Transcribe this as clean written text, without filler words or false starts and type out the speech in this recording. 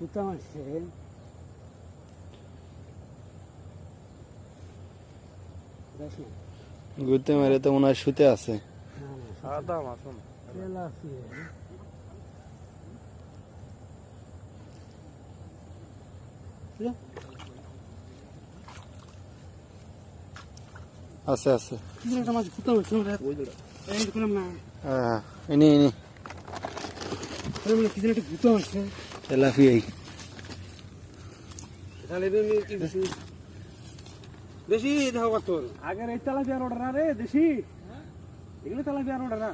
কুতা মারছে ঘুরতে মেরে তো মনে হয় শুতে আছে। আছে আছে মাছ কুতা মারছে হ্যাঁ ইনি ইনি কি যেন একটা কুতা মারছে তেলাপিয়াই বেশি দেখো তোর আগের এই তেলাপিয়ার অর্ডার না রে দেশি এগুলো তেলাপিয়ার অর্ডার না